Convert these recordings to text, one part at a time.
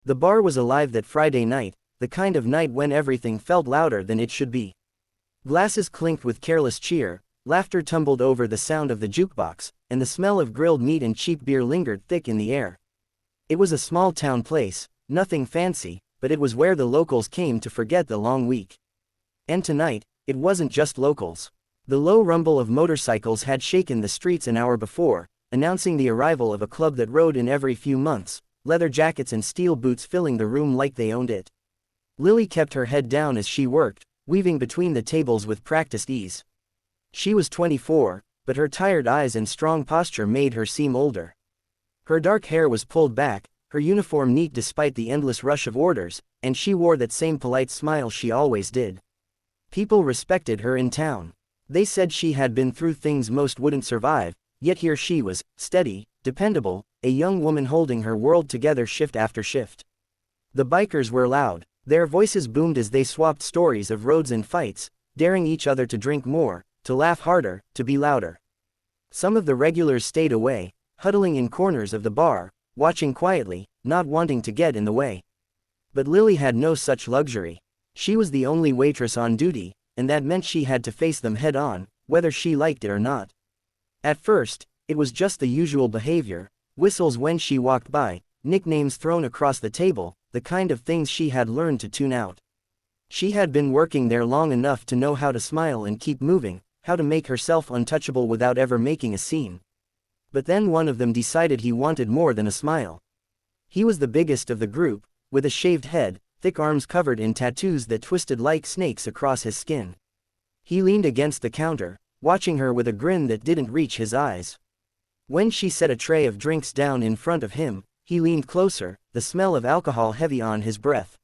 The bar was alive that Friday night, the kind of night when everything felt louder than it should be. Glasses clinked with careless cheer, laughter tumbled over the sound of the jukebox, and the smell of grilled meat and cheap beer lingered thick in the air. It was a small town place, nothing fancy, but it was where the locals came to forget the long week. And tonight, it wasn't just locals. The low rumble of motorcycles had shaken the streets an hour before, announcing the arrival of a club that rode in every few months, leather jackets and steel boots filling the room like they owned it. Lily kept her head down as she worked, weaving between the tables with practiced ease. She was 24, but her tired eyes and strong posture made her seem older. Her dark hair was pulled back, her uniform neat despite the endless rush of orders, and she wore that same polite smile she always did. People respected her in town. They said she had been through things most wouldn't survive, yet here she was, steady, dependable, a young woman holding her world together shift after shift. The bikers were loud. Their voices boomed as they swapped stories of roads and fights, daring each other to drink more, to laugh harder, to be louder. Some of the regulars stayed away, huddling in corners of the bar, watching quietly, not wanting to get in the way. But Lily had no such luxury. She was the only waitress on duty, and that meant she had to face them head on, whether she liked it or not. At first, it was just the usual behavior, whistles when she walked by, nicknames thrown across the table, the kind of things she had learned to tune out. She had been working there long enough to know how to smile and keep moving, how to make herself untouchable without ever making a scene. But then one of them decided he wanted more than a smile. He was the biggest of the group, with a shaved head, thick arms covered in tattoos that twisted like snakes across his skin. He leaned against the counter, watching her with a grin that didn't reach his eyes. When she set a tray of drinks down in front of him, he leaned closer, the smell of alcohol heavy on his breath.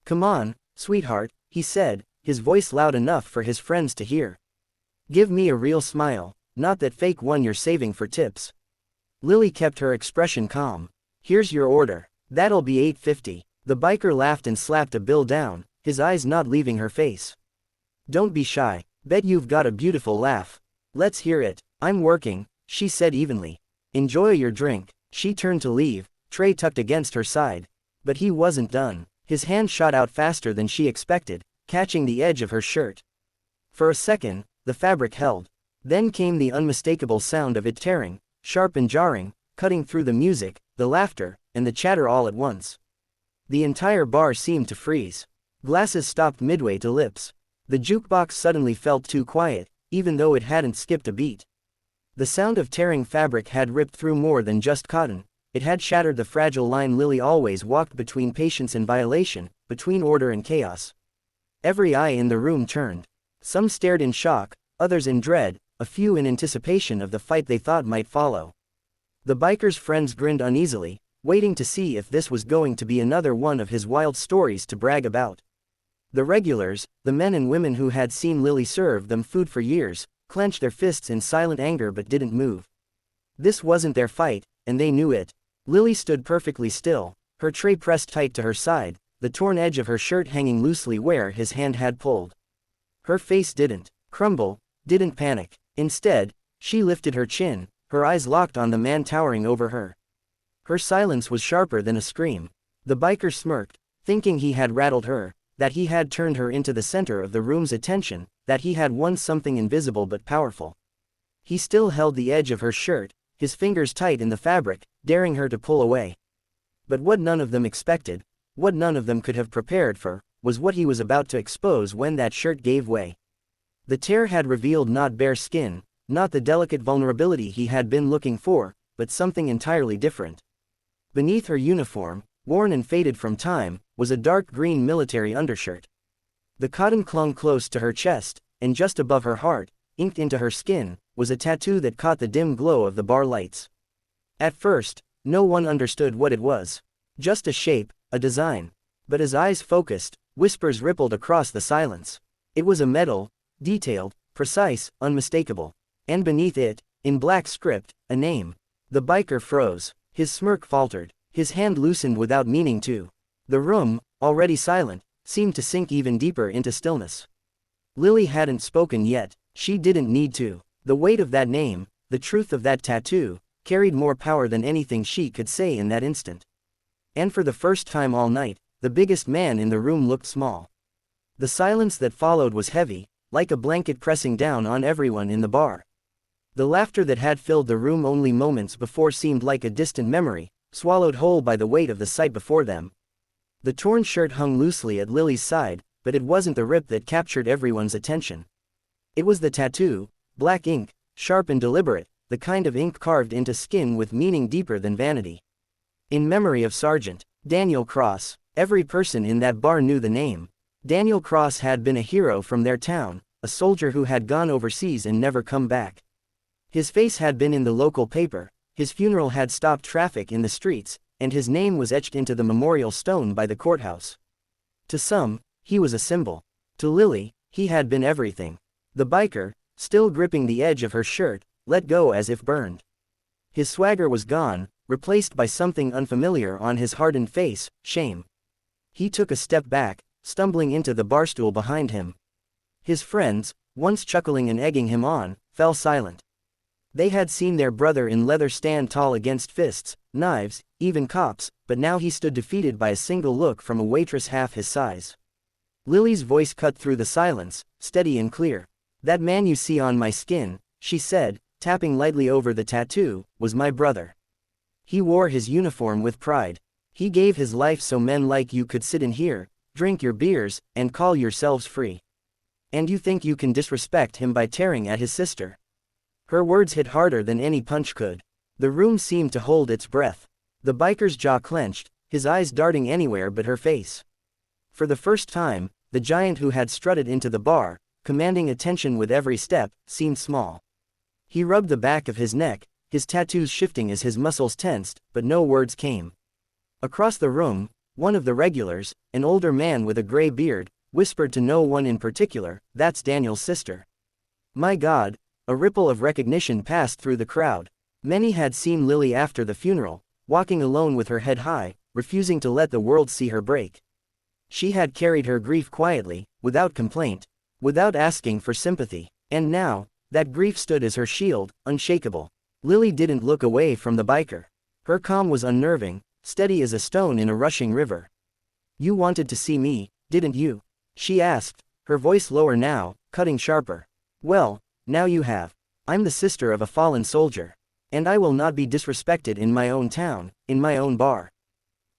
"Come on, sweetheart," he said, his voice loud enough for his friends to hear. "Give me a real smile, not that fake one you're saving for tips." Lily kept her expression calm. "Here's your order. That'll be $8.50. The biker laughed and slapped a bill down, his eyes not leaving her face. "Don't be shy. Bet you've got a beautiful laugh. Let's hear it." "I'm working," she said evenly. "Enjoy your drink." She turned to leave, tray tucked against her side. But he wasn't done. His hand shot out faster than she expected, catching the edge of her shirt. For a second, the fabric held. Then came the unmistakable sound of it tearing, sharp and jarring, cutting through the music, the laughter, and the chatter all at once. The entire bar seemed to freeze. Glasses stopped midway to lips. The jukebox suddenly felt too quiet, even though it hadn't skipped a beat. The sound of tearing fabric had ripped through more than just cotton. It had shattered the fragile line Lily always walked between patience and violation, between order and chaos. Every eye in the room turned. Some stared in shock, others in dread, a few in anticipation of the fight they thought might follow. The biker's friends grinned uneasily, waiting to see if this was going to be another one of his wild stories to brag about. The regulars, the men and women who had seen Lily serve them food for years, clenched their fists in silent anger but didn't move. This wasn't their fight, and they knew it. Lily stood perfectly still, her tray pressed tight to her side, the torn edge of her shirt hanging loosely where his hand had pulled. Her face didn't crumble, didn't panic. Instead, she lifted her chin, her eyes locked on the man towering over her. Her silence was sharper than a scream. The biker smirked, thinking he had rattled her, that he had turned her into the center of the room's attention, that he had won something invisible but powerful. He still held the edge of her shirt, his fingers tight in the fabric, daring her to pull away. But what none of them expected, what none of them could have prepared for, was what he was about to expose when that shirt gave way. The tear had revealed not bare skin, not the delicate vulnerability he had been looking for, but something entirely different. Beneath her uniform, worn and faded from time, was a dark green military undershirt. The cotton clung close to her chest, and just above her heart, inked into her skin, was a tattoo that caught the dim glow of the bar lights. At first, no one understood what it was. Just a shape, a design. But as eyes focused, whispers rippled across the silence. It was a metal, detailed, precise, unmistakable. And beneath it, in black script, a name. The biker froze. His smirk faltered. His hand loosened without meaning to. The room, already silent, seemed to sink even deeper into stillness. Lily hadn't spoken yet. She didn't need to. The weight of that name, the truth of that tattoo, carried more power than anything she could say in that instant. And for the first time all night, the biggest man in the room looked small. The silence that followed was heavy, like a blanket pressing down on everyone in the bar. The laughter that had filled the room only moments before seemed like a distant memory, swallowed whole by the weight of the sight before them. The torn shirt hung loosely at Lily's side, but it wasn't the rip that captured everyone's attention. It was the tattoo, black ink, sharp and deliberate, the kind of ink carved into skin with meaning deeper than vanity. In memory of Sergeant Daniel Cross. Every person in that bar knew the name. Daniel Cross had been a hero from their town, a soldier who had gone overseas and never come back. His face had been in the local paper, his funeral had stopped traffic in the streets, and his name was etched into the memorial stone by the courthouse. To some, he was a symbol. To Lily, he had been everything. The biker, still gripping the edge of her shirt, let go as if burned. His swagger was gone, replaced by something unfamiliar on his hardened face, shame. He took a step back, stumbling into the barstool behind him. His friends, once chuckling and egging him on, fell silent. They had seen their brother in leather stand tall against fists, knives, even cops, but now he stood defeated by a single look from a waitress half his size. Lily's voice cut through the silence, steady and clear. "That man you see on my skin," she said, tapping lightly over the tattoo, "was my brother. He wore his uniform with pride. He gave his life so men like you could sit in here, drink your beers, and call yourselves free. And you think you can disrespect him by tearing at his sister?" Her words hit harder than any punch could. The room seemed to hold its breath. The biker's jaw clenched, his eyes darting anywhere but her face. For the first time, the giant who had strutted into the bar, commanding attention with every step, seemed small. He rubbed the back of his neck, his tattoos shifting as his muscles tensed, but no words came. Across the room, one of the regulars, an older man with a gray beard, whispered to no one in particular, "That's Daniel's sister." My God! A ripple of recognition passed through the crowd. Many had seen Lily after the funeral, walking alone with her head high, refusing to let the world see her break. She had carried her grief quietly, without complaint, without asking for sympathy. And now, that grief stood as her shield, unshakable. Lily didn't look away from the biker. Her calm was unnerving, steady as a stone in a rushing river. "You wanted to see me, didn't you?" she asked, her voice lower now, cutting sharper. "Well, now you have. I'm the sister of a fallen soldier. And I will not be disrespected in my own town, in my own bar."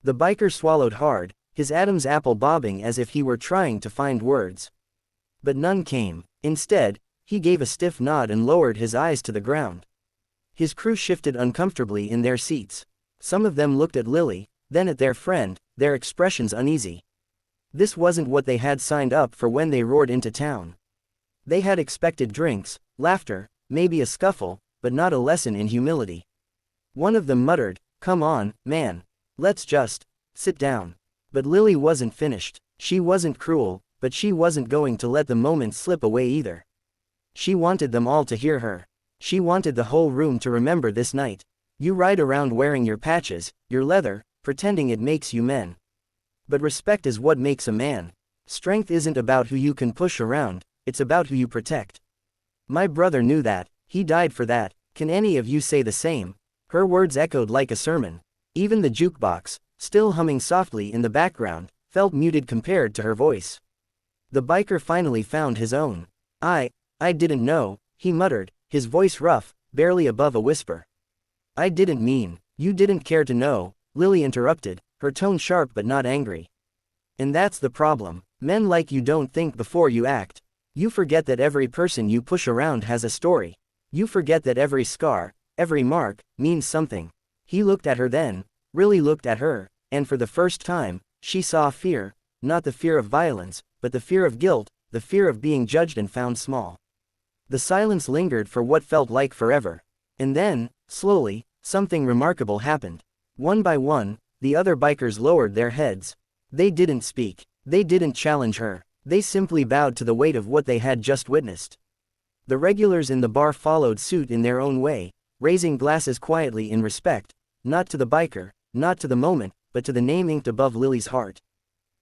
The biker swallowed hard, his Adam's apple bobbing as if he were trying to find words. But none came. Instead, he gave a stiff nod and lowered his eyes to the ground. His crew shifted uncomfortably in their seats. Some of them looked at Lily, then at their friend, their expressions uneasy. This wasn't what they had signed up for when they roared into town. They had expected drinks, laughter, maybe a scuffle, but not a lesson in humility. One of them muttered, "Come on, man. Let's just sit down." But Lily wasn't finished. She wasn't cruel, but she wasn't going to let the moment slip away either. She wanted them all to hear her. She wanted the whole room to remember this night. You ride around wearing your patches, your leather, pretending it makes you men. But respect is what makes a man. Strength isn't about who you can push around, it's about who you protect. My brother knew that, he died for that, can any of you say the same? Her words echoed like a sermon. Even the jukebox, still humming softly in the background, felt muted compared to her voice. The biker finally found his own. I didn't know," he muttered, his voice rough, barely above a whisper. "I didn't mean, you didn't care to know," Lily interrupted, her tone sharp but not angry. "And that's the problem. Men like you don't think before you act. You forget that every person you push around has a story. You forget that every scar, every mark, means something." He looked at her then, really looked at her, and for the first time, she saw fear, not the fear of violence, but the fear of guilt, the fear of being judged and found small. The silence lingered for what felt like forever. And then, slowly, something remarkable happened. One by one, the other bikers lowered their heads. They didn't speak. They didn't challenge her. They simply bowed to the weight of what they had just witnessed. The regulars in the bar followed suit in their own way, raising glasses quietly in respect, not to the biker, not to the moment, but to the name inked above Lily's heart.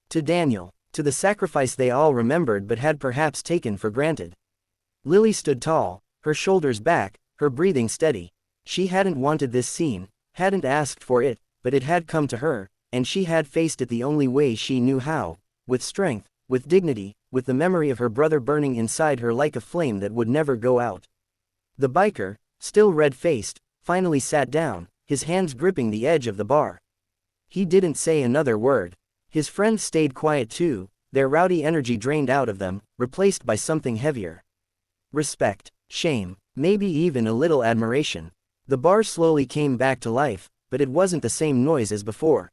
To Daniel, to the sacrifice they all remembered but had perhaps taken for granted. Lily stood tall, her shoulders back, her breathing steady. She hadn't wanted this scene, hadn't asked for it, but it had come to her, and she had faced it the only way she knew how, with strength, with dignity, with the memory of her brother burning inside her like a flame that would never go out. The biker, still red-faced, finally sat down, his hands gripping the edge of the bar. He didn't say another word. His friends stayed quiet too, their rowdy energy drained out of them, replaced by something heavier. Respect, shame, maybe even a little admiration. The bar slowly came back to life, but it wasn't the same noise as before.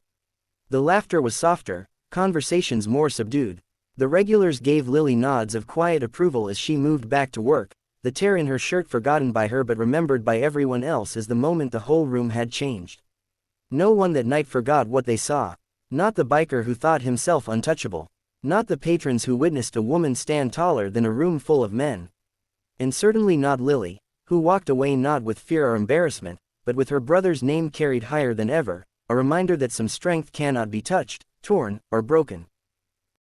The laughter was softer, conversations more subdued. The regulars gave Lily nods of quiet approval as she moved back to work, the tear in her shirt forgotten by her but remembered by everyone else as the moment the whole room had changed. No one that night forgot what they saw. Not the biker who thought himself untouchable. Not the patrons who witnessed a woman stand taller than a room full of men. And certainly not Lily, who walked away not with fear or embarrassment, but with her brother's name carried higher than ever, a reminder that some strength cannot be touched, torn, or broken.